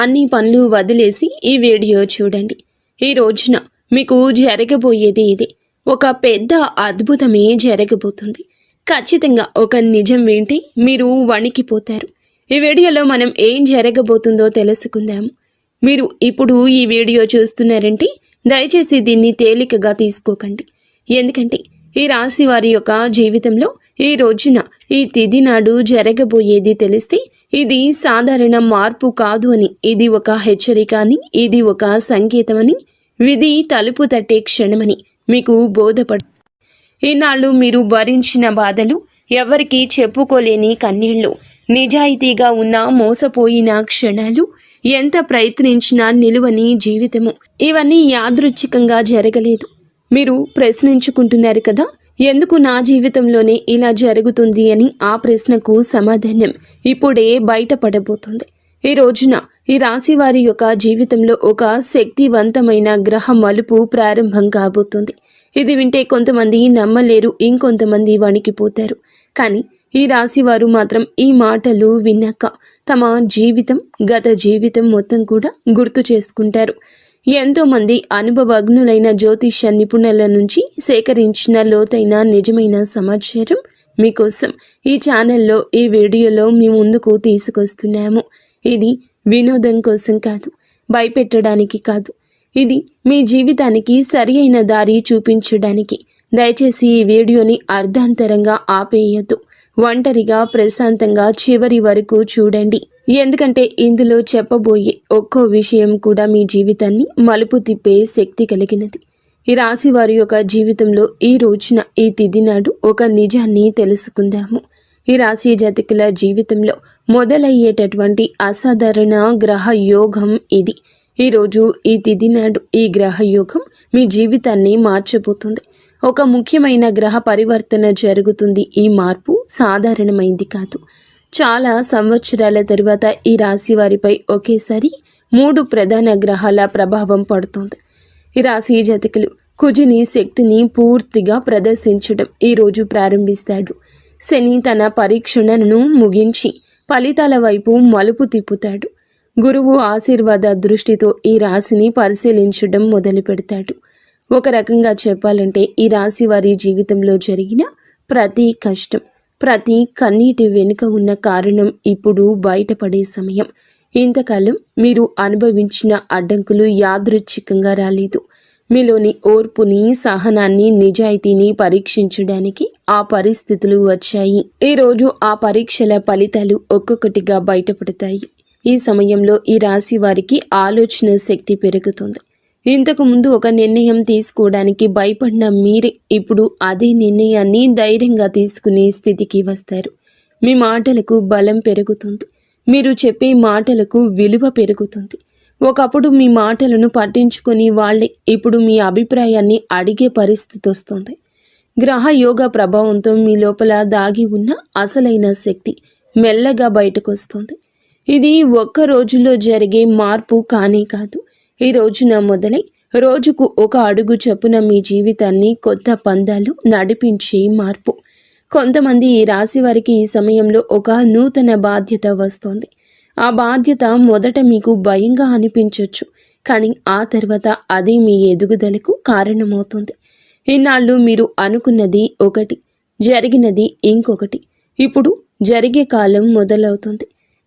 అన్ని పనులు వదిలేసి ఈ వీడియో చూడండి. ఈ రోజున మీకు జరగబోయేది ఇది. ఒక పెద్ద అద్భుతమే జరగబోతుంది. ఖచ్చితంగా ఒక నిజం వింటే మీరు వణికిపోతారు. ఈ వీడియోలో మనం ఏం జరగబోతుందో తెలుసుకుందాము. మీరు ఇప్పుడు ఈ వీడియో చూస్తున్నారంటే దయచేసి దీన్ని తేలికగా తీసుకోకండి. ఎందుకంటే ఈ రాశి వారి యొక్క జీవితంలో ఈ రోజున ఈ తిథి నాడు జరగబోయేది తెలిస్తే ఇది సాధారణ మార్పు కాదు అని, ఇది ఒక హెచ్చరిక అని, ఇది ఒక సంకేతమని, విధి తలుపు తట్టే క్షణమని మీకు బోధపడు. ఈనాళ్ళు మీరు భరించిన బాధలు, ఎవరికీ చెప్పుకోలేని కన్నీళ్లు, నిజాయితీగా ఉన్న మోసపోయిన క్షణాలు, ఎంత ప్రయత్నించినా నిలువని జీవితము, ఇవన్నీ యాదృచ్ఛికంగా జరగలేదు. మీరు ప్రశ్నించుకుంటున్నారు కదా, ఎందుకు నా జీవితంలోనే ఇలా జరుగుతుంది అని. ఆ ప్రశ్నకు సమాధానం ఇప్పుడే బయటపడబోతుంది. ఈ రోజున ఈ రాశి వారి యొక్క జీవితంలో ఒక శక్తివంతమైన గ్రహ మలుపు ప్రారంభం కాబోతుంది. ఇది వింటే కొంతమంది నమ్మలేరు, ఇంకొంతమంది వణికిపోతారు. కానీ ఈ రాశి వారు మాత్రం ఈ మాటలు విన్నాక తమ గత జీవితం మొత్తం కూడా గుర్తు చేసుకుంటారు. ఎంతోమంది అనుభవజ్ఞులైన జ్యోతిష్య నిపుణుల నుంచి సేకరించిన లోతైన నిజమైన సమాచారం మీకోసం ఈ ఛానల్లో ఈ వీడియోలో మీ ముందుకు తీసుకొస్తున్నాము. ఇది వినోదం కోసం కాదు, భయపెట్టడానికి కాదు, ఇది మీ జీవితానికి సరి అయిన దారి చూపించడానికి. దయచేసి ఈ వీడియోని అర్ధాంతరంగా ఆపేయద్దు. ఒంటరిగా ప్రశాంతంగా చివరి వరకు చూడండి. ఎందుకంటే ఇందులో చెప్పబోయే ఒక్కో విషయం కూడా మీ జీవితాన్ని మలుపు తిప్పే శక్తి కలిగినది. ఈ రాశి వారి యొక్క జీవితంలో ఈ రోజున ఈ తిథి నాడు ఒక నిజాన్ని తెలుసుకుందాము. ఈ రాశి జాతకుల జీవితంలో మొదలయ్యేటటువంటి అసాధారణ గ్రహ యోగం ఇది. ఈరోజు ఈ తిథి నాడు ఈ గ్రహ యోగం మీ జీవితాన్ని మార్చబోతుంది. ఒక ముఖ్యమైన గ్రహ పరివర్తన జరుగుతుంది. ఈ మార్పు సాధారణమైంది కాదు. చాలా సంవత్సరాల తరువాత ఈ రాశి వారిపై ఒకేసారి 3 ప్రధాన గ్రహాల ప్రభావం పడుతుంది. ఈ రాశి జాతకులు కుజుని శక్తిని పూర్తిగా ప్రదర్శించడం ఈరోజు ప్రారంభిస్తాడు. శని తన పరీక్షణను ముగించి ఫలితాల వైపు మలుపు తిప్పుతాడు. గురువు ఆశీర్వాద దృష్టితో ఈ రాశిని పరిశీలించడం మొదలు పెడతాడు. ఒక రకంగా చెప్పాలంటే ఈ రాశి వారి జీవితంలో జరిగిన ప్రతి కష్టం, ప్రతి కన్నీటి వెనుక ఉన్న కారణం ఇప్పుడు బయటపడే సమయం. ఇంతకాలం మీరు అనుభవించిన అడ్డంకులు యాదృచ్ఛికంగా రాలేదు. మీలోని ఓర్పుని, సహనాన్ని, నిజాయితీని పరీక్షించడానికి ఆ పరిస్థితులు వచ్చాయి. ఈరోజు ఆ పరీక్షల ఫలితాలు ఒక్కొక్కటిగా బయటపడతాయి. ఈ సమయంలో ఈ రాశి వారికి ఆలోచన శక్తి పెరుగుతుంది. ఇంతకు ముందు ఒక నిర్ణయం తీసుకోవడానికి భయపడిన మీరే ఇప్పుడు అదే నిర్ణయాన్ని ధైర్యంగా తీసుకునే స్థితికి వస్తారు. మీ మాటలకు బలం పెరుగుతుంది. మీరు చెప్పే మాటలకు విలువ పెరుగుతుంది. ఒకప్పుడు మీ మాటలను పట్టించుకొని వాళ్ళే ఇప్పుడు మీ అభిప్రాయాన్ని అడిగే పరిస్థితి వస్తుంది. గ్రహ యోగ ప్రభావంతో మీ లోపల దాగి ఉన్న అసలైన శక్తి మెల్లగా బయటకు వస్తుంది. ఇది ఒక్క రోజులో జరిగే మార్పు కానే కాదు. ఈ రోజున మొదలై రోజుకు ఒక అడుగు చొప్పున మీ జీవితాన్ని కొత్త పందాలు నడిపించే మార్పు. కొంతమంది ఈ రాశి వారికి ఈ సమయంలో ఒక నూతన బాధ్యత వస్తుంది. ఆ బాధ్యత మొదట మీకు భయంగా అనిపించవచ్చు, కానీ ఆ తర్వాత అది మీ ఎదుగుదలకు కారణమవుతుంది. ఇన్నాళ్ళు మీరు అనుకున్నది ఒకటి, జరిగినది ఇంకొకటి. ఇప్పుడు జరిగే కాలం మొదలవుతుంది.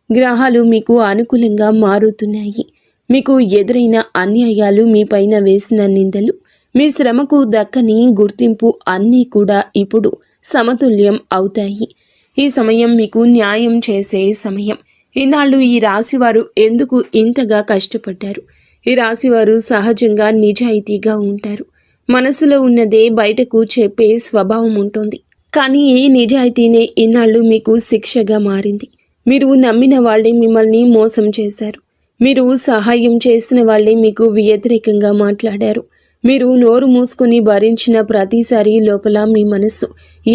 గ్రహాలు మీకు అనుకూలంగా మారుతున్నాయి. మీకు ఎదురైన అన్యాయాలు, మీ పైన వేసిన నిందలు, మీ శ్రమకు దక్కని గుర్తింపు అన్నీ కూడా ఇప్పుడు సమతుల్యం అవుతాయి. ఈ సమయం మీకు న్యాయం చేసే సమయం. ఈనాళ్ళు ఈ రాశివారు ఎందుకు ఇంతగా కష్టపడ్డారు? ఈ రాశివారు సహజంగా నిజాయితీగా ఉంటారు. మనసులో ఉన్నదే బయటకు చెప్పే స్వభావం ఉంటుంది. కానీ ఈ నిజాయితీనే ఈనాళ్ళు మీకు శిక్షగా మారింది. మీరు నమ్మిన వాళ్ళే మిమ్మల్ని మోసం చేశారు. మీరు సహాయం చేసిన వాళ్ళే మీకు వ్యతిరేకంగా మాట్లాడారు. మీరు నోరు మూసుకుని భరించిన ప్రతిసారి లోపల మీ మనస్సు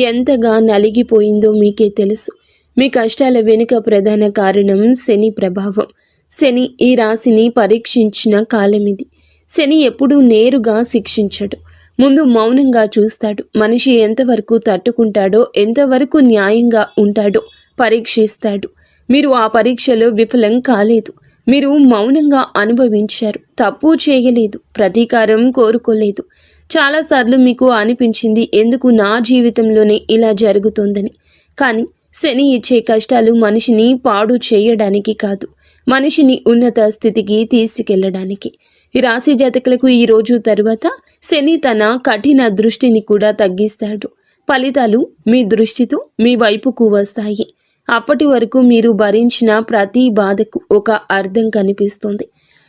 ఎంతగా నలిగిపోయిందో మీకే తెలుసు. మీ కష్టాల వెనుక ప్రధాన కారణం శని ప్రభావం. శని ఈ రాశిని పరీక్షించిన కాలం ఇది. శని ఎప్పుడూ నేరుగా శిక్షించడు. ముందు మౌనంగా చూస్తాడు. మనిషి ఎంతవరకు తట్టుకుంటాడో, ఎంతవరకు న్యాయంగా ఉంటాడో పరీక్షిస్తాడు. మీరు ఆ పరీక్షలో విఫలం కాలేదు. మీరు మౌనంగా అనుభవించారు. తప్పు చేయలేదు, ప్రతీకారం కోరుకోలేదు. చాలాసార్లు మీకు అనిపించింది ఎందుకు నా జీవితంలోనే ఇలా జరుగుతోందని. కానీ శని ఇచ్చే కష్టాలు మనిషిని పాడు చేయడానికి కాదు, మనిషిని ఉన్నత స్థితికి తీసుకెళ్లడానికి. ఈ రాశి జాతకులకు ఈ రోజు తరువాత శని తన కఠిన దృష్టిని కూడా తగ్గిస్తాడు. ఫలితాలు మీ దృష్టితో మీ వైపుకు వస్తాయి. అప్పటి వరకు మీరు భరించిన ప్రతి బాధకు ఒక అర్థం కనిపిస్తుంది.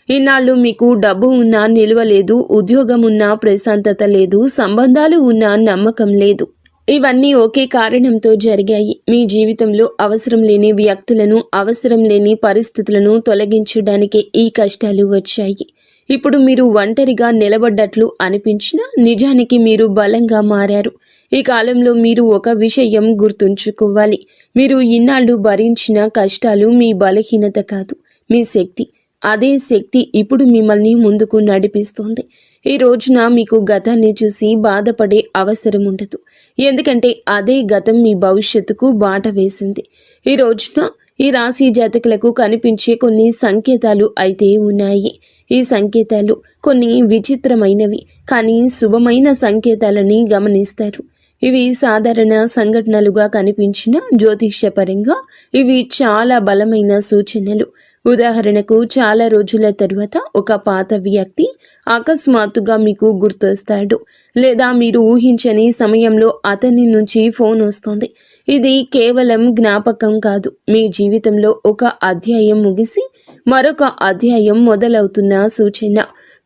ఇన్నాళ్ళు మీకు డబ్బు ఉన్నా నిలువ లేదు, ఉద్యోగం ఉన్నా ప్రశాంతత లేదు, సంబంధాలు ఉన్నా నమ్మకం లేదు. ఇవన్నీ ఒకే కారణంతో జరిగాయి. మీ జీవితంలో అవసరం లేని వ్యక్తులను, అవసరం లేని పరిస్థితులను తొలగించడానికే ఈ కష్టాలు వచ్చాయి. ఇప్పుడు మీరు ఒంటరిగా నిలబడ్డట్లు అనిపించినా నిజానికి మీరు బలంగా మారారు. ఈ కాలంలో మీరు ఒక విషయం గుర్తుంచుకోవాలి. మీరు ఇన్నాళ్ళు భరించిన కష్టాలు మీ బలహీనత కాదు, మీ శక్తి. అదే శక్తి ఇప్పుడు మిమ్మల్ని ముందుకు నడిపిస్తోంది. ఈ రోజున మీకు గతాన్ని చూసి బాధపడే అవసరం ఉండదు. ఎందుకంటే అదే గతం మీ భవిష్యత్తుకు బాట వేసింది. ఈ రోజున ఈ రాశి జాతకులకు కనిపించే కొన్ని సంకేతాలు అయితే ఉన్నాయి. ఈ సంకేతాలు కొన్ని విచిత్రమైనవి, కానీ శుభమైన సంకేతాలని గమనిస్తారు. ఇవి సాధారణ సంఘటనలుగా కనిపించిన జ్యోతిష్యపరంగా ఇవి చాలా బలమైన సూచనలు. ఉదాహరణకు, చాలా రోజుల తరువాత ఒక పాత వ్యక్తి అకస్మాత్తుగా మీకు గుర్తొస్తాడు, లేదా మీరు ఊహించని సమయంలో అతని నుంచి ఫోన్ వస్తుంది. ఇది కేవలం జ్ఞాపకం కాదు, మీ జీవితంలో ఒక అధ్యాయం ముగిసి మరొక అధ్యాయం మొదలవుతున్న సూచన.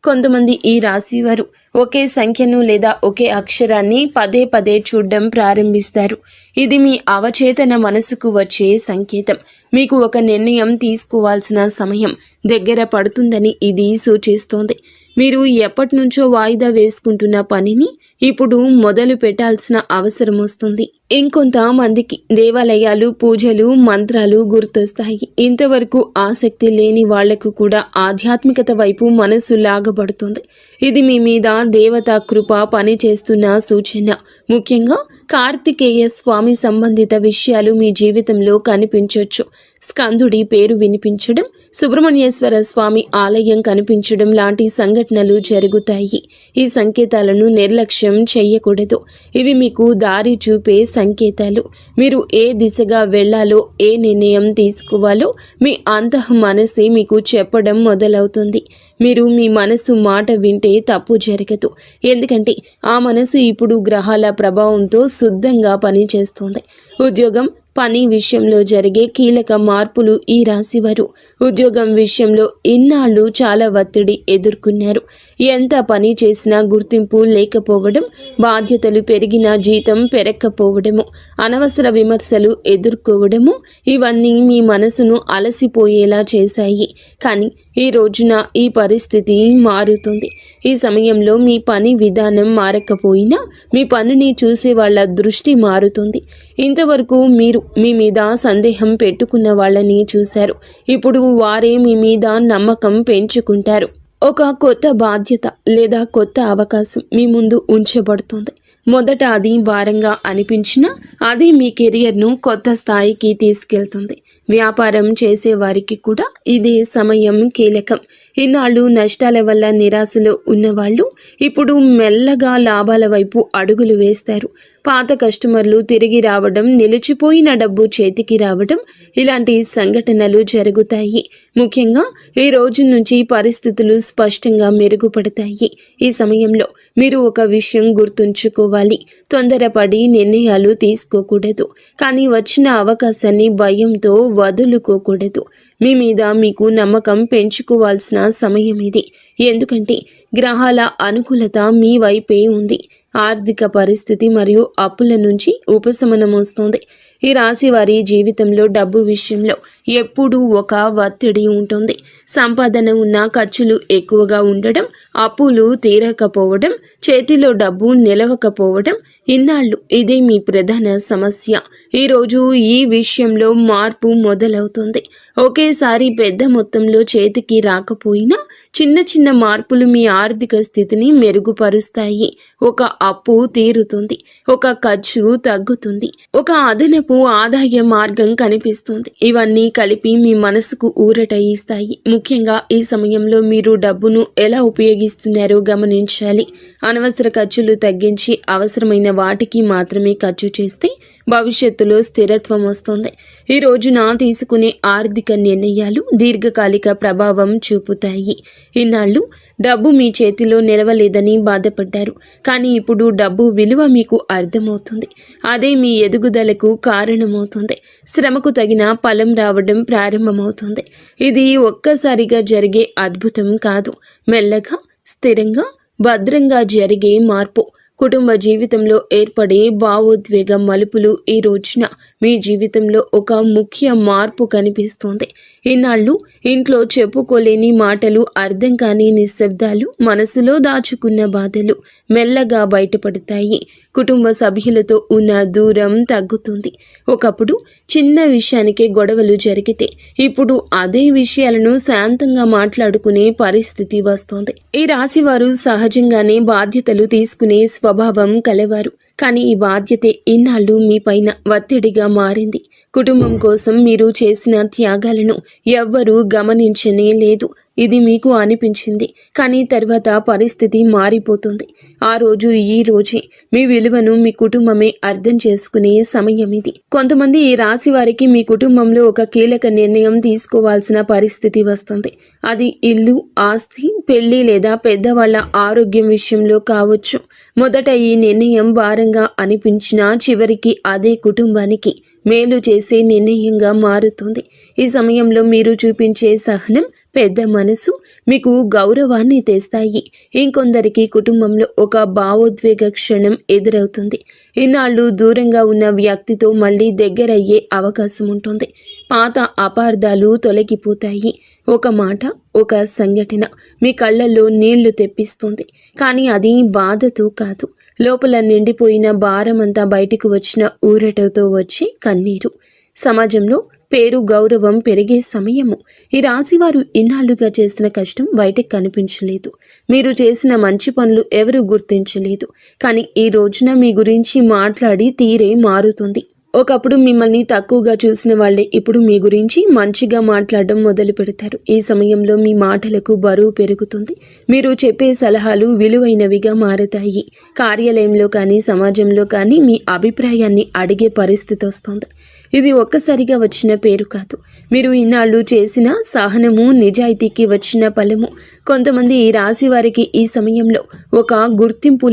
కొంతమంది ఈ రాశివారు ఒకే సంఖ్యను లేదా ఒకే అక్షరాన్ని పదే పదే చూడడం ప్రారంభిస్తారు. ఇది మీ అవచేతన మనసుకు వచ్చే సంకేతం. మీకు ఒక నిర్ణయం తీసుకోవాల్సిన సమయం దగ్గర పడుతుందని ఇది సూచిస్తోంది. మీరు ఎప్పటి నుంచో వాయిదా వేసుకుంటున్న పనిని ఇప్పుడు మొదలు పెట్టాల్సిన అవసరం వస్తుంది. ఇంకొంతమందికి దేవాలయాలు, పూజలు, మంత్రాలు గుర్తొస్తాయి. ఇంతవరకు ఆసక్తి లేని వాళ్లకు కూడా ఆధ్యాత్మికత వైపు మనసు లాగబడుతుంది. ఇది మీ మీద దేవతా కృప పనిచేస్తున్న సూచన. ముఖ్యంగా కార్తికేయ స్వామి సంబంధిత విషయాలు మీ జీవితంలో కనిపించవచ్చు. స్కందుడి పేరు వినిపించడం, సుబ్రహ్మణ్యేశ్వర స్వామి ఆలయం కనిపించడం లాంటి సంఘటనలు జరుగుతాయి. ఈ సంకేతాలను నిర్లక్ష్యం చేయకూడదు. ఇవి మీకు దారి చూపే సంకేతాలు. మీరు ఏ దిశగా వెళ్లాలో, ఏ నిర్ణయం తీసుకోవాలో మీ అంతః మనసే మీకు చెప్పడం మొదలవుతుంది. మీరు మీ మనసు మాట వింటే తప్పు జరగదు. ఎందుకంటే ఆ మనసు ఇప్పుడు గ్రహాల ప్రభావంతో శుద్ధంగా పనిచేస్తుంది. ఉద్యోగం, పని విషయంలో జరిగే కీలక మార్పులు. ఈ రాశివారు ఉద్యోగం విషయంలో ఇన్నాళ్ళు చాలా ఒత్తిడి ఎదుర్కొన్నారు. ఎంత పని చేసినా గుర్తింపు లేకపోవడం, బాధ్యతలు పెరిగినా జీతం పెరగకపోవడము, అనవసర విమర్శలు ఎదుర్కోవడము, ఇవన్నీ మీ మనసును అలసిపోయేలా చేశాయి. కానీ ఈ రోజున ఈ పరిస్థితి మారుతుంది. ఈ సమయంలో మీ పని విధానం మారకపోయినా మీ పనిని చూసే వాళ్ళ దృష్టి మారుతుంది. ఇంతవరకు మీరు మీ మీద సందేహం పెట్టుకున్న వాళ్ళని చూశారు. ఇప్పుడు వారే మీ మీద నమ్మకం పెంచుకుంటారు. ఒక కొత్త బాధ్యత లేదా కొత్త అవకాశం మీ ముందు ఉంచబడుతుంది. మొదట అది భారంగా అనిపించినా అది మీ కెరియర్ను కొత్త స్థాయికి తీసుకెళ్తుంది. వ్యాపారం చేసే వారికి కూడా ఇదే సమయం కీలకం. ఇన్నాళ్ళు నష్టాల వల్ల నిరాశలో ఉన్నవాళ్ళు ఇప్పుడు మెల్లగా లాభాల వైపు అడుగులు వేస్తారు. పాత కస్టమర్లు తిరిగి రావడం, నిలిచిపోయిన డబ్బు చేతికి రావడం, ఇలాంటి సంఘటనలు జరుగుతాయి. ముఖ్యంగా ఈ రోజు నుంచి పరిస్థితులు స్పష్టంగా మెరుగుపడతాయి. ఈ సమయంలో మీరు ఒక విషయం గుర్తుంచుకోవాలి. తొందరపడి నిర్ణయాలు తీసుకోకూడదు, కానీ వచ్చిన అవకాశాన్ని భయంతో వదులుకోకూడదు. మీ మీద మీకు నమ్మకం పెంచుకోవాల్సిన సమయం ఇది. ఎందుకంటే గ్రహాల అనుకూలత మీ వైపే ఉంది. ఆర్థిక పరిస్థితి మరియు అప్పుల నుంచి ఉపశమనం వస్తుంది. ఈ రాశి వారి జీవితంలో డబ్బు విషయంలో ఎప్పుడూ ఒక ఒత్తిడి ఉంటుంది. సంపాదన ఉన్న ఖర్చులు ఎక్కువగా ఉండడం, అప్పులు తీరకపోవడం, చేతిలో డబ్బు నిలవకపోవడం, ఇన్నాళ్ళు ఇదే మీ ప్రధాన సమస్య. ఈరోజు ఈ విషయంలో మార్పు మొదలవుతుంది. ఒకేసారి పెద్ద మొత్తంలో చేతికి రాకపోయినా చిన్న చిన్న మార్పులు మీ ఆర్థిక స్థితిని మెరుగుపరుస్తాయి. ఒక అప్పు తీరుతుంది, ఒక ఖర్చు తగ్గుతుంది, ఒక అదనపు ఆదాయ మార్గం కనిపిస్తుంది. ఇవన్నీ కలిపి మీ మనసుకు ఊరట ఇస్తాయి. ముఖ్యంగా ఈ సమయంలో మీరు డబ్బును ఎలా ఉపయోగిస్తున్నారో గమనించాలి. అనవసర ఖర్చులు తగ్గించి అవసరమైన వాటికి మాత్రమే ఖర్చు చేస్తే భవిష్యత్తులో స్థిరత్వం వస్తుంది. ఈ రోజున తీసుకునే ఆర్థిక నిర్ణయాలు దీర్ఘకాలిక ప్రభావం చూపుతాయి. ఇన్నాళ్ళు డబ్బు మీ చేతిలో నిలవలేదని బాధపడ్డారు, కానీ ఇప్పుడు డబ్బు విలువ మీకు అర్థమవుతుంది. అదే మీ ఎదుగుదలకు కారణమవుతుంది. శ్రమకు తగిన ఫలం రావడం ప్రారంభమవుతుంది. ఇది ఒక్కసారిగా జరిగే అద్భుతం కాదు, మెల్లగా స్థిరంగా భద్రంగా జరిగే మార్పు. కుటుంబ జీవితంలో ఏర్పడే భావోద్వేగ మలుపులు ఈ రోజున మీ జీవితంలో ఒక ముఖ్య మార్పు కనిపిస్తోంది. ఇన్నాళ్ళు ఇంట్లో చెప్పుకోలేని మాటలు, అర్థం కాని నిశ్శబ్దాలు, మనసులో దాచుకున్న బాధలు మెల్లగా బయటపడతాయి. కుటుంబ సభ్యులతో ఉన్న దూరం తగ్గుతుంది. ఒకప్పుడు చిన్న విషయానికే గొడవలు జరిగితే ఇప్పుడు అదే విషయాలను శాంతంగా మాట్లాడుకునే పరిస్థితి వస్తోంది. ఈ రాశివారు సహజంగానే బాధ్యతలు తీసుకునే స్వభావం కలవారు, కానీ ఈ బాధ్యతే ఇన్నాళ్ళు మీ పైన ఒత్తిడిగా మారింది. కుటుంబం కోసం మీరు చేసిన త్యాగాలను ఎవ్వరూ గమనించనే లేదు. ఇది మీకు అనిపించింది, కానీ తర్వాత పరిస్థితి మారిపోతుంది. ఆ రోజు ఈ రోజే మీ విలువను మీ కుటుంబమే అర్థం చేసుకునే సమయం ఇది. కొంతమంది ఈ రాశి వారికి మీ కుటుంబంలో ఒక కీలక నిర్ణయం తీసుకోవాల్సిన పరిస్థితి వస్తుంది. అది ఇల్లు, ఆస్తి, పెళ్లి లేదా పెద్దవాళ్ల ఆరోగ్యం విషయంలో కావచ్చు. మొదట ఈ నిర్ణయం భారంగా అనిపించినా చివరికి అదే కుటుంబానికి మేలు చేసే నిర్ణయంగా మారుతుంది. ఈ సమయంలో మీరు చూపించే సహనం, పెద్ద మనసు మీకు గౌరవాన్ని తెస్తాయి. ఇంకొందరికి కుటుంబంలో ఒక భావోద్వేగ క్షణం ఎదురవుతుంది. ఇన్నాళ్ళు దూరంగా ఉన్న వ్యక్తితో మళ్ళీ దగ్గరయ్యే అవకాశం ఉంటుంది. పాత అపార్థాలు తొలగిపోతాయి. ఒక మాట, ఒక సంఘటన మీ కళ్ళల్లో నీళ్లు తెప్పిస్తుంది, కానీ అది బాధతో కాదు, లోపల నిండిపోయిన భారమంతా బయటికి వచ్చిన ఊరటతో వచ్చి కన్నీరు. సమాజంలో పేరు, గౌరవం పెరిగే సమయము. ఈ రాశివారు ఇన్నాళ్లుగా చేసిన కష్టం బయటకు కనిపించలేదు. మీరు చేసిన మంచి పనులు ఎవరు గుర్తించలేదు, కానీ ఈ రోజున మీ గురించి మాట్లాడి తీరే మారుతుంది. ఒకప్పుడు మిమ్మల్ని తక్కువగా చూసిన వాళ్ళే ఇప్పుడు మీ గురించి మంచిగా మాట్లాడడం మొదలు పెడతారు. ఈ సమయంలో మీ మాటలకు బరువు పెరుగుతుంది. మీరు చెప్పే సలహాలు విలువైనవిగా మారతాయి. కార్యాలయంలో కానీ సమాజంలో కానీ మీ అభిప్రాయాన్ని అడిగే పరిస్థితి వస్తుంది. ఇది ఒక్కసారిగా వచ్చిన పేరు కాదు, మీరు ఇన్నాళ్ళు చేసిన సహనము, నిజాయితీకి వచ్చిన ఫలము. కొంతమంది ఈ రాశి వారికి ఈ సమయంలో ఒక గుర్తింపు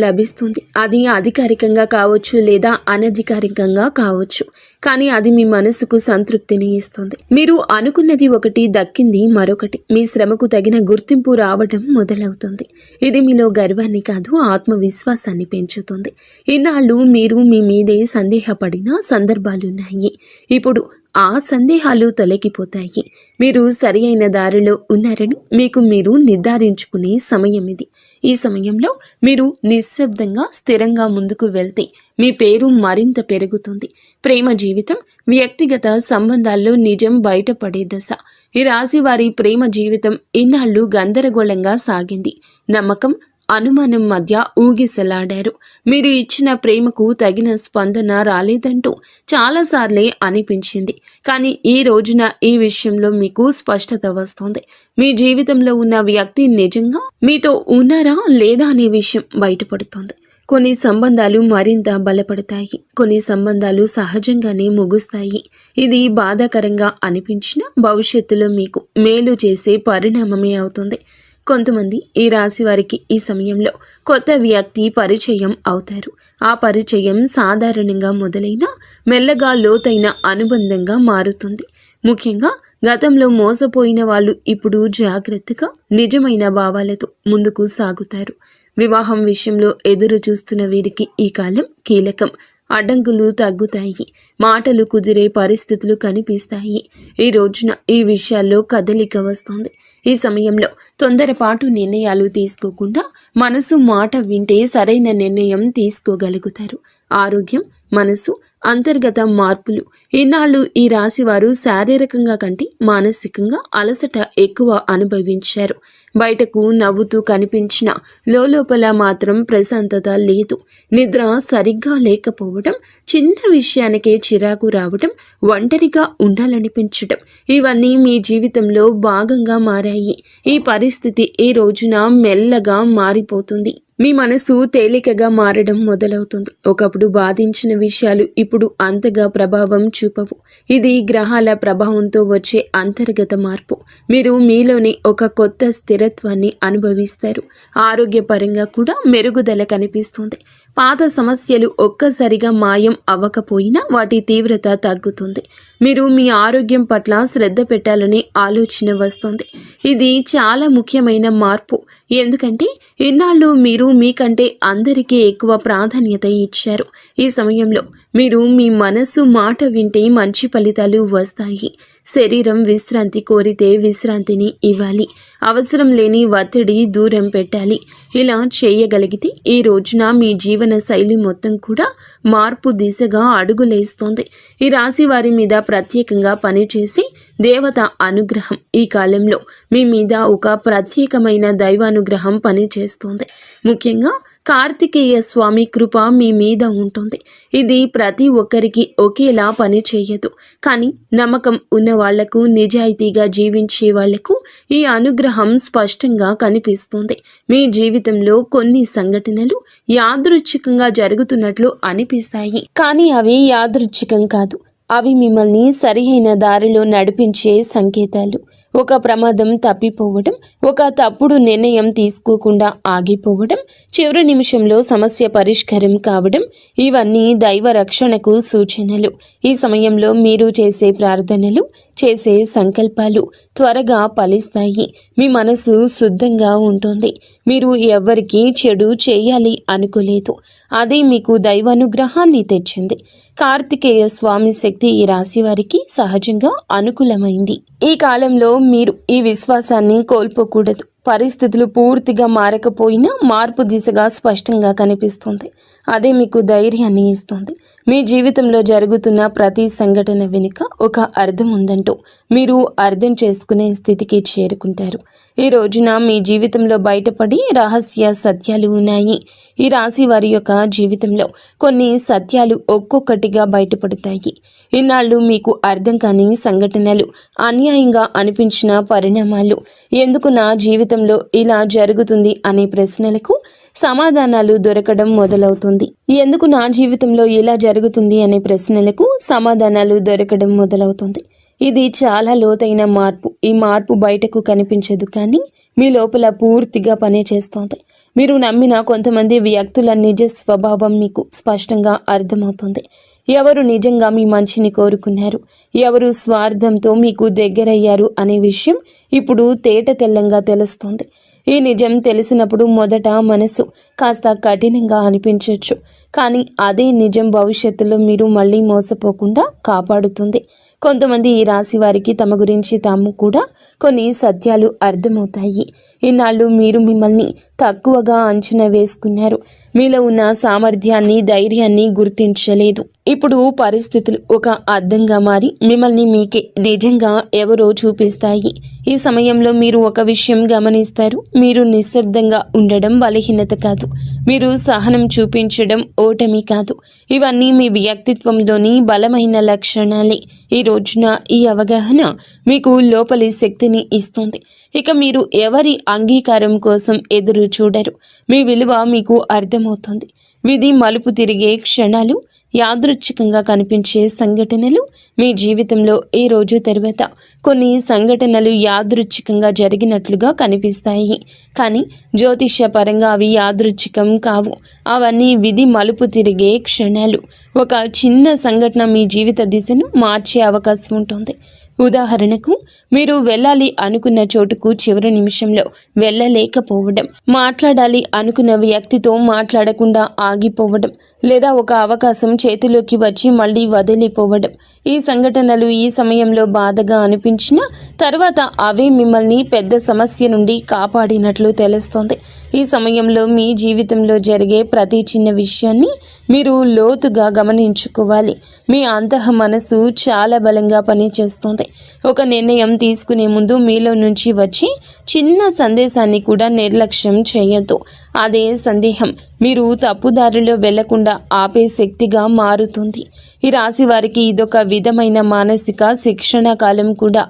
లభిస్తుంది. అది అధికారికంగా కావచ్చు లేదా అనధికారికంగా కావచ్చు, కానీ అది మీ మనసుకు సంతృప్తిని ఇస్తుంది. మీరు అనుకున్నది ఒకటి, దక్కింది మరొకటి. మీ శ్రమకు తగిన గుర్తింపు రావడం మొదలవుతుంది. ఇది మీలో గర్వాన్ని కాదు, ఆత్మవిశ్వాసాన్ని పెంచుతుంది. ఇన్నాళ్ళు మీరు మీ మీదే సందేహపడిన సందర్భాలున్నాయి. ఇప్పుడు ఆ సందేహాలు తొలగిపోతాయి. మీరు సరి అయిన దారిలో ఉన్నారని మీకు మీరు నిర్ధారించుకునే సమయం ఇది. ఈ సమయంలో మీరు నిశ్శబ్దంగా స్థిరంగా ముందుకు వెళ్తే మీ పేరు మరింత పెరుగుతుంది. ప్రేమ జీవితం, వ్యక్తిగత సంబంధాల్లో నిజం బయటపడే దశ. ఈ రాశి వారి ప్రేమ జీవితం ఇన్నాళ్ళు గందరగోళంగా సాగింది. నమ్మకం, అనుమానం మధ్య ఊగిసలాడారు. మీరు ఇచ్చిన ప్రేమకు తగిన స్పందన రాలేదంటూ చాలాసార్లే అనిపించింది, కానీ ఈ రోజున ఈ విషయంలో మీకు స్పష్టత వస్తుంది. మీ జీవితంలో ఉన్న వ్యక్తి నిజంగా మీతో ఉన్నారా లేదా అనే విషయం బయటపడుతోంది. కొన్ని సంబంధాలు మరింత బలపడతాయి, కొన్ని సంబంధాలు సహజంగానే ముగుస్తాయి. ఇది బాధాకరంగా అనిపించినా భవిష్యత్తులో మీకు మేలు చేసే పరిణామమే అవుతుంది. కొంతమంది ఈ రాశి వారికి ఈ సమయంలో కొత్త వ్యక్తి పరిచయం అవుతారు. ఆ పరిచయం సాధారణంగా మొదలైన మెల్లగా లోతైన అనుబంధంగా మారుతుంది. ముఖ్యంగా గతంలో మోసపోయిన వాళ్ళు ఇప్పుడు జాగ్రత్తగా నిజమైన భావాలతో ముందుకు సాగుతారు. వివాహం విషయంలో ఎదురు చూస్తున్న వీరికి ఈ కాలం కీలకం. అడ్డంకులు తగ్గుతాయి, మాటలు కుదిరే పరిస్థితులు కనిపిస్తాయి. ఈ రోజున ఈ విషయాల్లో కదలిక వస్తుంది. ఈ సమయంలో తొందరపాటు నిర్ణయాలు తీసుకోకుండా మనసు మాట వింటే సరైన నిర్ణయం తీసుకోగలుగుతారు. ఆరోగ్యం, మనసు, అంతర్గత మార్పులు. ఇన్నాళ్ళు ఈ రాశి వారు శారీరకంగా కంటే మానసికంగా అలసట ఎక్కువ అనుభవించారు. బయటకు నవ్వుతూ కనిపించిన లోపల మాత్రం ప్రశాంతత లేదు. నిద్ర సరిగ్గా లేకపోవడం, చిన్న విషయానికే చిరాకు రావడం, ఒంటరిగా ఉండాలనిపించడం, ఇవన్నీ మీ జీవితంలో భాగంగా మారాయి. ఈ పరిస్థితి ఈ రోజున మెల్లగా మారిపోతుంది. మీ మనసు తేలికగా మారడం మొదలవుతుంది. ఒకప్పుడు బాధించిన విషయాలు ఇప్పుడు అంతగా ప్రభావం చూపవు. ఇది గ్రహాల ప్రభావంతో వచ్చే అంతర్గత మార్పు. మీరు మీలోని ఒక కొత్త స్థిరత్వాన్ని అనుభవిస్తారు. ఆరోగ్యపరంగా కూడా మెరుగుదల కనిపిస్తుంది. పాత సమస్యలు ఒక్కసారిగా మాయం అవ్వకపోయినా వాటి తీవ్రత తగ్గుతుంది. మీరు మీ ఆరోగ్యం పట్ల శ్రద్ధ పెట్టాలనే ఆలోచన వస్తుంది. ఇది చాలా ముఖ్యమైన మార్పు. ఎందుకంటే ఇన్నాళ్ళు మీరు మీకంటే అందరికీ ఎక్కువ ప్రాధాన్యత ఇచ్చారు. ఈ సమయంలో మీరు మీ మనసు మాట వింటే మంచి ఫలితాలు వస్తాయి. శరీరం విశ్రాంతి కోరితే విశ్రాంతిని ఇవ్వాలి. అవసరం లేని ఒత్తిడి దూరం పెట్టాలి. ఇలా చేయగలిగితే ఈ రోజున మీ జీవన శైలి మొత్తం కూడా మార్పు దిశగా అడుగులేస్తోంది. ఈ రాశి వారి మీద ప్రత్యేకంగా పనిచేసి దేవత అనుగ్రహం ఈ కాలంలో మీ మీద ఒక ప్రత్యేకమైన దైవానుగ్రహం పనిచేస్తోంది. ముఖ్యంగా కార్తికేయ స్వామి కృప మీ మీద ఉంటుంది. ఇది ప్రతి ఒక్కరికి ఒకేలా పని చేయదు. కానీ నమ్మకం ఉన్న వాళ్లకు, నిజాయితీగా జీవించే వాళ్లకు ఈ అనుగ్రహం స్పష్టంగా కనిపిస్తుంది. మీ జీవితంలో కొన్ని సంఘటనలు యాదృచ్ఛికంగా జరుగుతున్నట్లు అనిపిస్తాయి. కానీ అవి యాదృచ్ఛికం కాదు. అవి మిమ్మల్ని సరియైన దారిలో నడిపించే సంకేతాలు. ఒక ప్రమాదం తప్పిపోవడం, ఒక తప్పుడు నిర్ణయం తీసుకోకుండా ఆగిపోవడం, చివరి నిమిషంలో సమస్య పరిష్కారం కావడం, ఇవన్నీ దైవ రక్షణకు సూచనలు. ఈ సమయంలో మీరు చేసే ప్రార్థనలు, చేసే సంకల్పాలు త్వరగా ఫలిస్తాయి. మీ మనసు శుద్ధంగా ఉంటుంది. మీరు ఎవ్వరికీ చెడు చేయాలి అనుకోలేదు. అదే మీకు దైవానుగ్రహాన్ని తెచ్చింది. కార్తికేయ స్వామి శక్తి ఈ రాశి వారికి సహజంగా అనుకూలమైంది. ఈ కాలంలో మీరు ఈ విశ్వాసాన్ని కోల్పోకూడదు. పరిస్థితులు పూర్తిగా మారకపోయినా మార్పు దిశగా స్పష్టంగా కనిపిస్తుంది. అదే మీకు ధైర్యాన్ని ఇస్తుంది. మీ జీవితంలో జరుగుతున్న ప్రతి సంఘటన వెనుక ఒక అర్థం ఉందంటూ మీరు అర్థం చేసుకునే స్థితికి చేరుకుంటారు. ఈ రోజున మీ జీవితంలో బయటపడి రహస్య సత్యాలు ఉన్నాయి. ఈ రాశి వారి యొక్క జీవితంలో కొన్ని సత్యాలు ఒక్కొక్కటిగా బయటపడతాయి. ఇన్నాళ్ళు మీకు అర్థం కాని సంఘటనలు, అన్యాయంగా అనిపించిన పరిణామాలు, ఎందుకు నా జీవితంలో ఇలా జరుగుతుంది అనే ప్రశ్నలకు సమాధానాలు దొరకడం మొదలవుతుంది. ఎందుకు నా జీవితంలో ఇలా జరుగుతుంది అనే ప్రశ్నలకు సమాధానాలు దొరకడం మొదలవుతుంది. ఇది చాలా లోతైన మార్పు. ఈ మార్పు బయటకు కనిపించదు, కానీ మీ లోపల పూర్తిగా పనిచేస్తోంది. మీరు నమ్మిన కొంతమంది వ్యక్తుల నిజ స్వభావం మీకు స్పష్టంగా అర్థమవుతుంది. ఎవరు నిజంగా మీ మంచిని కోరుకున్నారు, ఎవరు స్వార్థంతో మీకు దగ్గరయ్యారు అనే విషయం ఇప్పుడు తేట తెల్లంగా తెలుస్తోంది. ఈ నిజం తెలిసినప్పుడు మొదట మనసు కాస్త కఠినంగా అనిపించవచ్చు, కానీ అదే నిజం భవిష్యత్తులో మీరు మళ్ళీ మోసపోకుండా కాపాడుతుంది. కొంతమంది ఈ రాశి వారికి తమ గురించి తాము కూడా కొన్ని సత్యాలు అర్థమవుతాయి. ఇన్నాళ్ళు మీరు మిమ్మల్ని తక్కువగా అంచనా వేసుకున్నారు. మీలో ఉన్న సామర్థ్యాన్ని, ధైర్యాన్ని గుర్తించలేదు. ఇప్పుడు పరిస్థితులు ఒక అద్దంగా మారి మిమ్మల్ని మీకే నిజంగా ఎవరో చూపిస్తాయి. ఈ సమయంలో మీరు ఒక విషయం గమనిస్తారు. మీరు నిశ్శబ్దంగా ఉండడం బలహీనత కాదు. మీరు సహనం చూపించడం ఓటమి కాదు. ఇవన్నీ మీ వ్యక్తిత్వంలోని బలమైన లక్షణాలే. ఈ రోజున ఈ అవగాహన మీకు లోపలి శక్తిని ఇస్తుంది. ఇక మీరు ఎవరి అంగీకారం కోసం ఎదురు చూడరు. మీ విలువ మీకు అర్థమవుతుంది. విధి మలుపు తిరిగే క్షణాలు, యాదృచ్ఛికంగా కనిపించే సంఘటనలు మీ జీవితంలో ఈ రోజు తర్వాత కొన్ని సంఘటనలు యాదృచ్ఛికంగా జరిగినట్లుగా కనిపిస్తాయి. కానీ జ్యోతిష్య పరంగా అవి యాదృచ్ఛికం కావు. అవన్నీ విధి మలుపు తిరిగే క్షణాలు. ఒక చిన్న సంఘటన మీ జీవిత దిశను మార్చే అవకాశం ఉంటుంది. ఉదాహరణకు, మీరు వెళ్ళాలి అనుకున్న చోటుకు చివరి నిమిషంలో వెళ్ళలేకపోవడం, మాట్లాడాలి అనుకున్న వ్యక్తితో మాట్లాడకుండా ఆగిపోవడం, లేదా ఒక అవకాశం చేతిలోకి వచ్చి మళ్ళీ వదిలిపోవడం. ఈ సంఘటనలు ఈ సమయంలో బాధగా అనిపించినా తర్వాత అవే మిమ్మల్ని పెద్ద సమస్య నుండి కాపాడినట్లు తెలుస్తోంది. ఈ సమయంలో మీ జీవితంలో జరిగే ప్రతి చిన్న విషయాన్ని మీరు లోతుగా గమనించుకోవాలి. మీ అంతః మనసు చాలా బలంగా పనిచేస్తుంది. ఒక నిర్ణయం తీసుకునే ముందు మీలో నుంచి వచ్చి చిన్న సందేశాన్ని కూడా నిర్లక్ష్యం చేయొద్దు. అదే సందేహం మీరు తప్పుదారిలో వెళ్లకుండా ఆపే శక్తిగా మారుతుంది. ఈ రాశి వారికి ఇదొక విధమైన మానసిక శిక్షణ కాలం కూడా.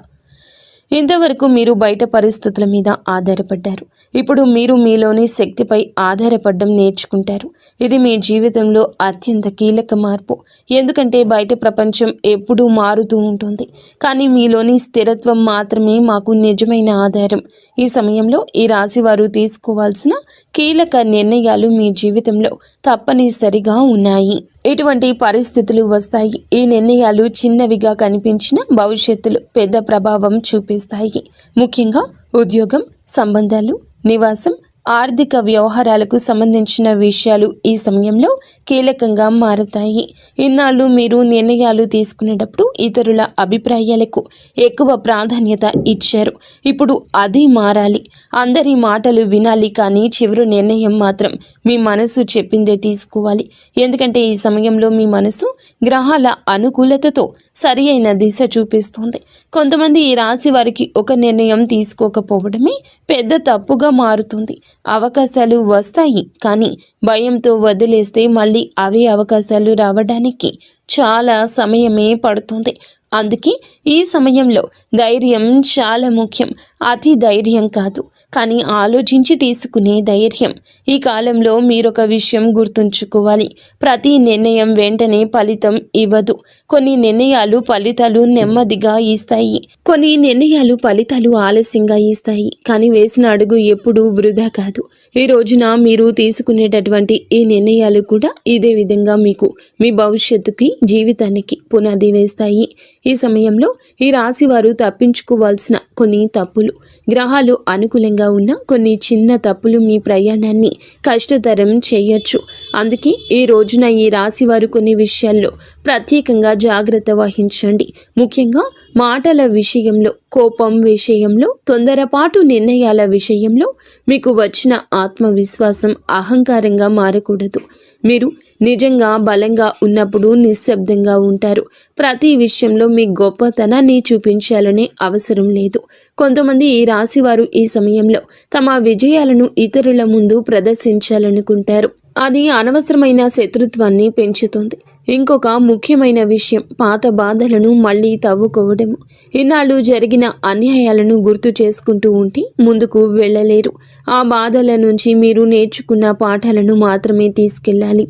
ఇంతవరకు మీరు బయట పరిస్థితుల మీద ఆధారపడ్డారు. ఇప్పుడు మీరు మీలోని శక్తిపై ఆధారపడడం నేర్చుకుంటారు. ఇది మీ జీవితంలో అత్యంత కీలక మార్పు. ఎందుకంటే బయట ప్రపంచం ఎప్పుడూ మారుతూ ఉంటుంది, కానీ మీలోని స్థిరత్వం మాత్రమే మాకు నిజమైన ఆధారం. ఈ సమయంలో ఈ రాశి వారు తీసుకోవాల్సిన కీలక నిర్ణయాలు మీ జీవితంలో తప్పనిసరిగా ఉన్నాయి. ఇటువంటి పరిస్థితులు వస్తాయి. ఈ నిర్ణయాలు చిన్నవిగా కనిపించిన భవిష్యత్తులో పెద్ద ప్రభావం చూపిస్తాయి. ముఖ్యంగా ఉద్యోగం, సంబంధాలు, నివాసం, ఆర్థిక వ్యవహారాలకు సంబంధించిన విషయాలు ఈ సమయంలో కీలకంగా మారతాయి. ఇన్నాళ్ళు మీరు నిర్ణయాలు తీసుకునేటప్పుడు ఇతరుల అభిప్రాయాలకు ఎక్కువ ప్రాధాన్యత ఇచ్చారు. ఇప్పుడు అది మారాలి. అందరి మాటలు వినాలి, కానీ చివరి నిర్ణయం మాత్రం మీ మనసు చెప్పిందే తీసుకోవాలి. ఎందుకంటే ఈ సమయంలో మీ మనసు గ్రహాల అనుకూలతతో సరి అయిన దిశ చూపిస్తుంది. కొంతమంది ఈ రాశి వారికి ఒక నిర్ణయం తీసుకోకపోవడమే పెద్ద తప్పుగా మారుతుంది. అవకాశాలు వస్తాయి, కానీ భయంతో వదిలేస్తే మళ్ళీ అవే అవకాశాలు రావడానికి చాలా సమయమే పడుతుంది. అందుకే ఈ సమయంలో ధైర్యం చాలా ముఖ్యం. అతి ధైర్యం కాదు, కానీ ఆలోచించి తీసుకునే ధైర్యం. ఈ కాలంలో మీరొక విషయం గుర్తుంచుకోవాలి. ప్రతి నిర్ణయం వెంటనే ఫలితం ఇవ్వదు. కొన్ని నిర్ణయాలు ఫలితాలు నెమ్మదిగా ఇస్తాయి, కొన్ని నిర్ణయాలు ఫలితాలు ఆలస్యంగా ఇస్తాయి. కానీ వేసిన అడుగు ఎప్పుడూ వృధా కాదు. ఈ రోజున మీరు తీసుకునేటటువంటి ఈ నిర్ణయాలు కూడా ఇదే విధంగా మీకు మీ భవిష్యత్తుకి, జీవితానికి పునాది వేస్తాయి. ఈ సమయంలో ఈ రాశి వారు తప్పించుకోవాల్సిన కొన్ని తప్పులు, గ్రహాలు అనుకూలంగా ఉన్న కొన్ని చిన్న తప్పులు మీ ప్రయాణాన్ని కష్టతరం చేయొచ్చు. అందుకే ఈ రోజున ఈ రాశి వారు కొన్ని విషయాల్లో ప్రత్యేకంగా జాగ్రత్త వహించండి. ముఖ్యంగా మాటల విషయంలో, కోపం విషయంలో, తొందరపాటు నిర్ణయాల విషయంలో మీకు వచ్చిన ఆత్మవిశ్వాసం అహంకారంగా మారకూడదు. మీరు నిజంగా బలంగా ఉన్నప్పుడు నిశ్శబ్దంగా ఉంటారు. ప్రతి విషయంలో మీ గొప్పతనాన్ని చూపించాలనే అవసరం లేదు. కొంతమంది ఈ రాశి వారు ఈ సమయంలో తమ విజయాలను ఇతరుల ముందు ప్రదర్శించాలనుకుంటారు. అది అనవసరమైన శత్రుత్వాన్ని పెంచుతుంది. ఇంకొక ముఖ్యమైన విషయం, పాత బాధలను మళ్ళీ తవ్వుకోవడము. ఇన్నాళ్ళు జరిగిన అన్యాయాలను గుర్తు చేసుకుంటూ ఉంటే ముందుకు వెళ్ళలేరు. ఆ బాధల నుంచి మీరు నేర్చుకున్న పాఠాలను మాత్రమే తీసుకెళ్ళాలి,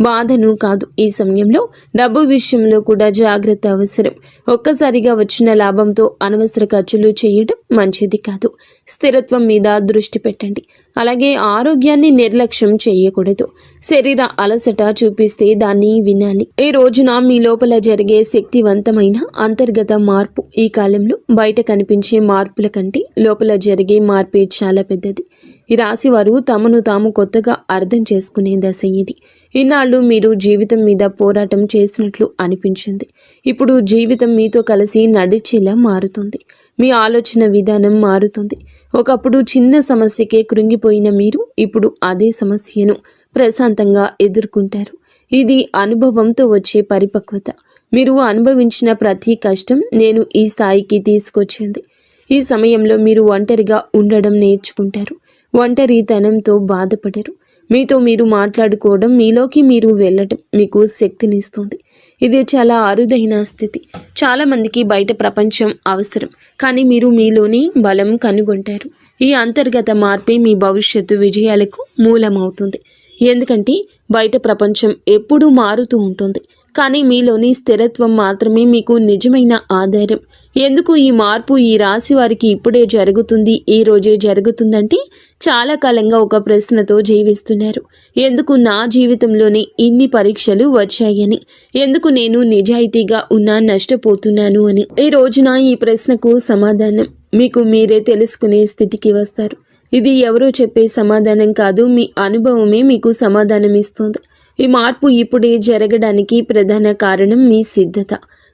బాధను కాదు. ఈ సమయంలో డబ్బు విషయంలో కూడా జాగ్రత్త అవసరం. ఒక్కసారిగా వచ్చిన లాభంతో అనవసర ఖర్చులు చేయడం మంచిది కాదు. స్థిరత్వం మీద దృష్టి పెట్టండి. అలాగే ఆరోగ్యాన్ని నిర్లక్ష్యం చేయకూడదు. శరీర అలసట చూపిస్తే దాన్ని వినాలి. ఈ రోజున మీ లోపల జరిగే శక్తివంతమైన అంతర్గత మార్పు ఈ కాలంలో బయట కనిపించే మార్పుల కంటే లోపల జరిగే మార్పే చాలా పెద్దది. ఈ రాశి వారు తమను తాము కొత్తగా అర్థం చేసుకునే దశ ఇది. ఇన్నాళ్ళు మీరు జీవితం మీద పోరాటం చేసినట్లు అనిపించింది. ఇప్పుడు జీవితం మీతో కలిసి నడిచేలా మారుతుంది. మీ ఆలోచన విధానం మారుతుంది. ఒకప్పుడు చిన్న సమస్యకే కృంగిపోయిన మీరు ఇప్పుడు అదే సమస్యను ప్రశాంతంగా ఎదుర్కొంటారు. ఇది అనుభవంతో వచ్చే పరిపక్వత. మీరు అనుభవించిన ప్రతి కష్టం నేను ఈ స్థాయికి తీసుకొచ్చింది. ఈ సమయంలో మీరు ఒంటరిగా ఉండడం నేర్చుకుంటారు. ఒంటరితనంతో బాధపడరు. మీతో మీరు మాట్లాడుకోవడం, మీలోకి మీరు వెళ్ళటం మీకు శక్తినిస్తుంది. ఇది చాలా అరుదైన స్థితి. చాలామందికి బయట ప్రపంచం అవసరం, కానీ మీరు మీలోని బలం కనుగొంటారు. ఈ అంతర్గత మార్పే మీ భవిష్యత్తు విజయాలకు మూలమవుతుంది. ఎందుకంటే బయట ప్రపంచం ఎప్పుడూ మారుతూ ఉంటుంది, కానీ మీలోని స్థిరత్వం మాత్రమే మీకు నిజమైన ఆధారం. ఎందుకు ఈ మార్పు ఈ రాశి వారికి ఇప్పుడే జరుగుతుంది, ఈ రోజే జరుగుతుందంటే చాలా కాలంగా ఒక ప్రశ్నతో జీవిస్తున్నారు. ఎందుకు నా జీవితంలోనే ఇన్ని పరీక్షలు వచ్చాయని, ఎందుకు నేను నిజాయితీగా ఉన్నా నష్టపోతున్నాను అని. ఈ రోజున ఈ ప్రశ్నకు సమాధానం మీకు మీరే తెలుసుకునే స్థితికి వస్తారు. ఇది ఎవరో చెప్పే సమాధానం కాదు, మీ అనుభవమే మీకు సమాధానం ఇస్తుంది. ఈ మార్పు ఇప్పుడే జరగడానికి ప్రధాన కారణం మీ సిద్ధత.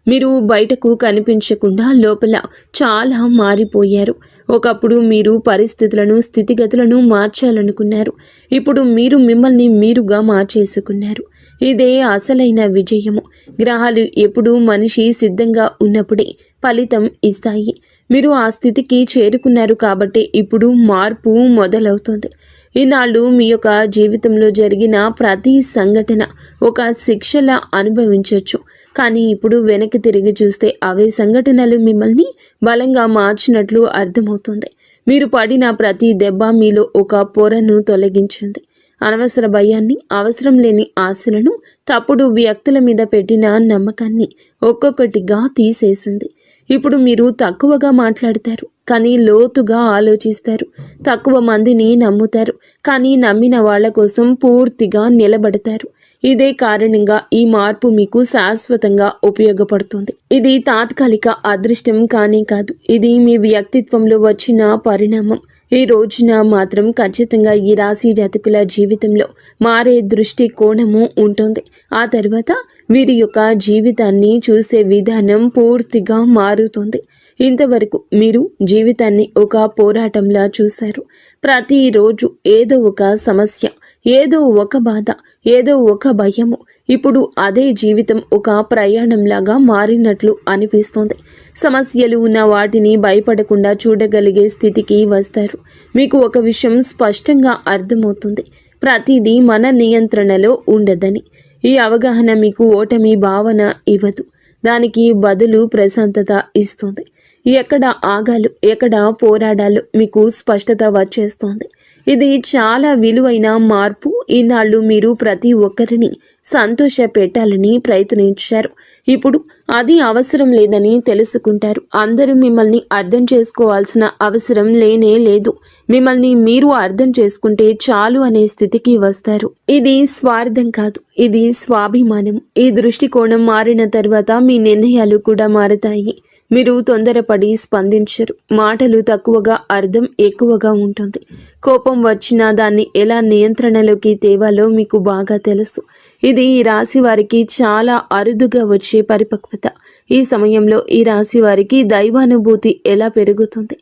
మీరు బయటకు కనిపించకుండా లోపల చాలా మారిపోయారు. ఒకప్పుడు మీరు పరిస్థితులను, స్థితిగతులను మార్చాలనుకున్నారు. ఇప్పుడు మీరు మిమ్మల్ని మీరుగా మార్చేసుకున్నారు. ఇదే అసలైన విజయము. గ్రహాలు ఎప్పుడు మనిషి సిద్ధంగా ఉన్నప్పుడే ఫలితం ఇస్తాయి. మీరు ఆ స్థితికి చేరుకున్నారు కాబట్టి ఇప్పుడు మార్పు మొదలవుతుంది. ఈనాళ్ళు మీ యొక్క జీవితంలో జరిగిన ప్రతి సంఘటన ఒక శిక్షలా అనుభవించవచ్చు. కానీ ఇప్పుడు వెనక్కి తిరిగి చూస్తే అవే సంఘటనలు మిమ్మల్ని బలంగా మార్చినట్లు అర్థమవుతుంది. మీరు పడిన ప్రతి దెబ్బ మీలో ఒక పొరను తొలగించింది. అనవసర భయాన్ని, అవసరం లేని ఆశలను, తప్పుడు వ్యక్తుల మీద పెట్టిన నమ్మకాన్ని ఒక్కొక్కటిగా తీసేసింది. ఇప్పుడు మీరు తక్కువగా మాట్లాడతారు, కానీ లోతుగా ఆలోచిస్తారు. తక్కువ మందిని నమ్ముతారు, కానీ నమ్మిన వాళ్ళ కోసం పూర్తిగా నిలబడతారు. ఇదే కారణంగా ఈ మార్పు మీకు శాశ్వతంగా ఉపయోగపడుతుంది. ఇది తాత్కాలిక అదృష్టం కానే కాదు. ఇది మీ వ్యక్తిత్వంలో వచ్చిన పరిణామం. ఈ రోజున మాత్రం ఖచ్చితంగా ఈ రాశి జాతకుల జీవితంలో మారే దృష్టి కోణము ఉంటుంది. ఆ తర్వాత వీరి యొక్క జీవితాన్ని చూసే విధానం పూర్తిగా మారుతుంది. ఇంతవరకు మీరు జీవితాన్ని ఒక పోరాటంలా చూశారు. ప్రతిరోజు ఏదో ఒక సమస్య, ఏదో ఒక బాధ, ఏదో ఒక భయము. ఇప్పుడు అదే జీవితం ఒక ప్రయాణంలాగా మారినట్లు అనిపిస్తోంది. సమస్యలు ఉన్న వాటిని భయపడకుండా చూడగలిగే స్థితికి వస్తారు. మీకు ఒక విషయం స్పష్టంగా అర్థమవుతుంది. ప్రతిదీ మన నియంత్రణలో ఉండదని. ఈ అవగాహన మీకు ఓటమి భావన ఇవ్వదు, దానికి బదులు ప్రశాంతత ఇస్తుంది. ఎక్కడ ఆగాలో, ఎక్కడ పోరాడాలో మీకు స్పష్టత వచ్చేస్తోంది. ఇది చాలా విలువైన మార్పు. ఈనాళ్ళు మీరు ప్రతి ఒక్కరిని సంతోష పెట్టాలని ప్రయత్నించారు. ఇప్పుడు అది అవసరం లేదని తెలుసుకుంటారు. అందరూ మిమ్మల్ని అర్థం చేసుకోవాల్సిన అవసరం లేనే లేదు. మిమ్మల్ని మీరు అర్థం చేసుకుంటే చాలు అనే స్థితికి వస్తారు. ఇది స్వార్థం కాదు, ఇది స్వాభిమానం. ఈ దృష్టికోణం మారిన తర్వాత మీ నిర్ణయాలు కూడా మారతాయి. మీరు తొందరపడి స్పందించరు. మాటలు తక్కువగా, అర్థం ఎక్కువగా ఉంటుంది. కోపం వచ్చినా దాన్ని ఎలా నియంత్రణలోకి తేవాలో మీకు బాగా తెలుసు. ఇది ఈ రాశి వారికి చాలా అరుదుగా వచ్చే పరిపక్వత. ఈ సమయంలో ఈ రాశి వారికి దైవానుభూతి ఎలా పెరుగుతుంది.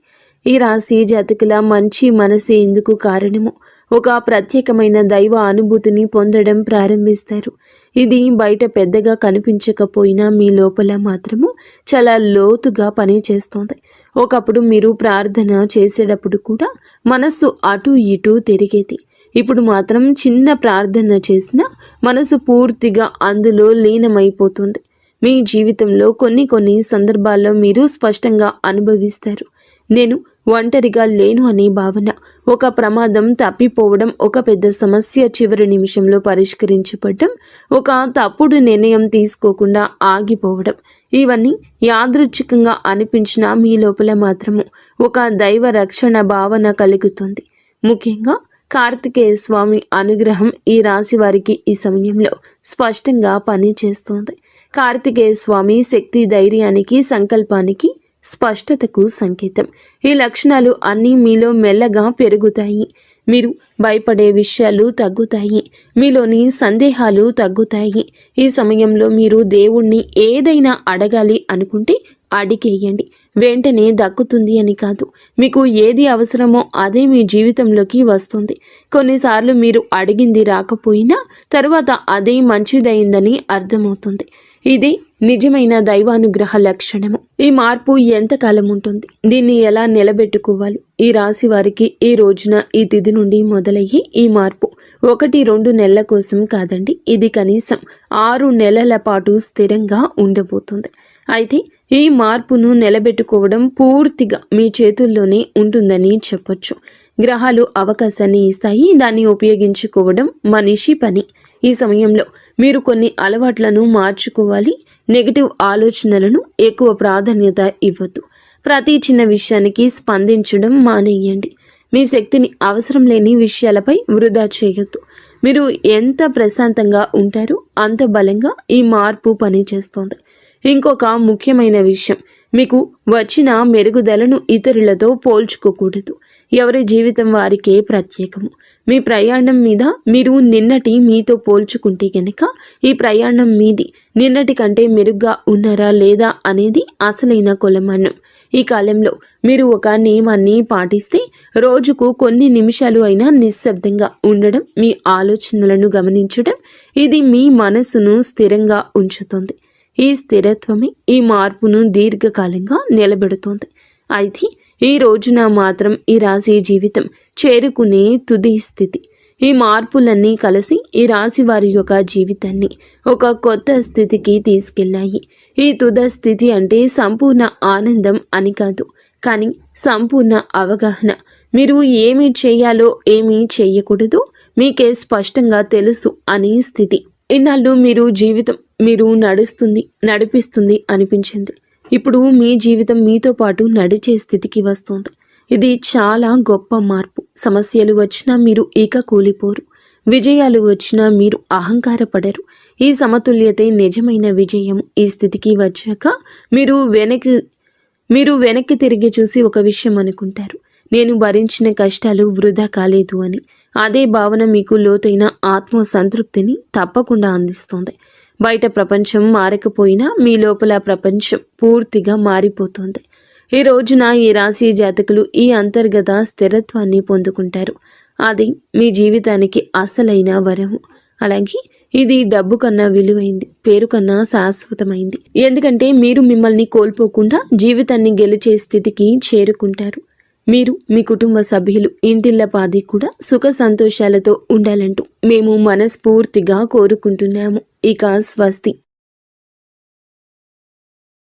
ఈ రాశి జాతకుల మంచి మనసే ఇందుకు కారణము. ఒక ప్రత్యేకమైన దైవ అనుభూతిని పొందడం ప్రారంభిస్తారు. ఇది బయట పెద్దగా కనిపించకపోయినా మీ లోపల మాత్రము చాలా లోతుగా పనిచేస్తోంది. ఒకప్పుడు మీరు ప్రార్థన చేసేటప్పుడు కూడా మనస్సు అటు ఇటు తిరిగేది. ఇప్పుడు మాత్రం చిన్న ప్రార్థన చేసినా మనసు పూర్తిగా అందులో లీనమైపోతుంది. మీ జీవితంలో కొన్ని సందర్భాల్లో మీరు స్పష్టంగా అనుభవిస్తారు. నేను ఒంటరిగా లేను అనే భావన, ఒక ప్రమాదం తప్పిపోవడం, ఒక పెద్ద సమస్య చివరి నిమిషంలో పరిష్కరించబడడం, ఒక తప్పుడు నిర్ణయం తీసుకోకుండా ఆగిపోవడం, ఇవన్నీ యాదృచ్ఛికంగా అనిపించిన మీ లోపల మాత్రము ఒక దైవ రక్షణ భావన కలుగుతుంది. ముఖ్యంగా కార్తికేయ స్వామి అనుగ్రహం ఈ రాశి వారికి ఈ సమయంలో స్పష్టంగా పనిచేస్తోంది. కార్తికేయ స్వామి శక్తి, ధైర్యానికి, సంకల్పానికి, స్పష్టతకు సంకేతం. ఈ లక్షణాలు అన్నీ మీలో మెల్లగా పెరుగుతాయి. మీరు భయపడే విషయాలు తగ్గుతాయి. మీలోని సందేహాలు తగ్గుతాయి. ఈ సమయంలో మీరు దేవుణ్ణి ఏదైనా అడగాలి అనుకుంటే అడిగేయండి. వెంటనే దక్కుతుంది అని కాదు. మీకు ఏది అవసరమో అదే మీ జీవితంలోకి వస్తుంది. కొన్నిసార్లు మీరు అడిగింది రాకపోయినా తరువాత అదే మంచిదైందని అర్థమవుతుంది. ఇది నిజమైన దైవానుగ్రహ లక్షణము. ఈ మార్పు ఎంతకాలం ఉంటుంది? దీన్ని ఎలా నిలబెట్టుకోవాలి? ఈ రాశి వారికి ఈ రోజున, ఈ తిథి నుండి మొదలయ్యి ఈ మార్పు 1-2 నెలల కోసం కాదండి. ఇది కనీసం 6 నెలల పాటు స్థిరంగా ఉండబోతుంది. అయితే ఈ మార్పును నిలబెట్టుకోవడం పూర్తిగా మీ చేతుల్లోనే ఉంటుందని చెప్పొచ్చు. గ్రహాలు అవకాశాన్ని ఇస్తాయి, దాన్ని ఉపయోగించుకోవడం మనిషి పని. ఈ సమయంలో మీరు కొన్ని అలవాట్లను మార్చుకోవాలి. నెగిటివ్ ఆలోచనలను ఎక్కువ ప్రాధాన్యత ఇవ్వద్దు. ప్రతి చిన్న విషయానికి స్పందించడం మానేయండి. మీ శక్తిని అవసరం లేని విషయాలపై వృధా చేయొద్దు. మీరు ఎంత ప్రశాంతంగా ఉంటారో అంత బలంగా ఈ మార్పు పనిచేస్తోంది. ఇంకొక ముఖ్యమైన విషయం, మీకు వచ్చిన మెరుగుదలను ఇతరులతో పోల్చుకోకూడదు. ఎవరి జీవితం వారికే ప్రత్యేకము. మీ ప్రయాణం మీద మీరు నిన్నటి మీతో పోల్చుకుంటే గనక ఈ ప్రయాణం మీది నిన్నటి కంటే మెరుగ్గా ఉన్నారా లేదా అనేది అసలైన కొలమానం. ఈ కాలంలో మీరు ఒక నియమాన్ని పాటిస్తే రోజుకు కొన్ని నిమిషాలు అయినా నిశ్శబ్దంగా ఉండడం, మీ ఆలోచనలను గమనించడం, ఇది మీ మనసును స్థిరంగా ఉంచుతుంది. ఈ స్థిరత్వమే ఈ మార్పును దీర్ఘకాలంగా నిలబెడుతోంది. అయితే ఈ రోజున మాత్రం ఈ రాశి జీవితం చేరుకునే తుది స్థితి. ఈ మార్పులన్నీ కలిసి ఈ రాశి వారి యొక్క జీవితాన్ని ఒక కొత్త స్థితికి తీసుకెళ్లాయి. ఈ తుద స్థితి అంటే సంపూర్ణ ఆనందం అని కాదు, కానీ సంపూర్ణ అవగాహన. మీరు ఏమి చేయాలో ఏమీ చేయకూడదు మీకే స్పష్టంగా తెలుసు అనే స్థితి. ఇన్నాళ్ళు మీరు నడిపిస్తుంది అనిపించింది. ఇప్పుడు మీ జీవితం మీతో పాటు నడిచే స్థితికి వస్తుంది. ఇది చాలా గొప్ప మార్పు. సమస్యలు వచ్చినా మీరు ఇక కూలిపోరు, విజయాలు వచ్చినా మీరు అహంకారపడరు. ఈ సమతుల్యతే నిజమైన విజయం. ఈ స్థితికి వచ్చాక మీరు వెనక్కి తిరిగి చూసి ఒక విషయం అనుకుంటారు, నేను భరించిన కష్టాలు వృధా కాలేదు అని. అదే భావన మీకు లోతైన ఆత్మ సంతృప్తిని తప్పకుండా అందిస్తుంది. బయట ప్రపంచం మారకపోయినా మీ లోపల ప్రపంచం పూర్తిగా మారిపోతుంది. ఈ రోజున ఈ రాశి జాతకులు ఈ అంతర్గత స్థిరత్వాన్ని పొందుకుంటారు. అది మీ జీవితానికి అసలైన వరము. అలాగే ఇది డబ్బు కన్నా విలువైంది, పేరు కన్నా శాశ్వతమైంది. ఎందుకంటే మీరు మిమ్మల్ని కోల్పోకుండా జీవితాన్ని గెలిచే స్థితికి చేరుకుంటారు. మీరు, మీ కుటుంబ సభ్యులు, ఇంటిల్లపాది కూడా సుఖ సంతోషాలతో ఉండాలంటూ మేము మనస్ఫూర్తిగా కోరుకుంటున్నాము. ఇక స్వస్తి.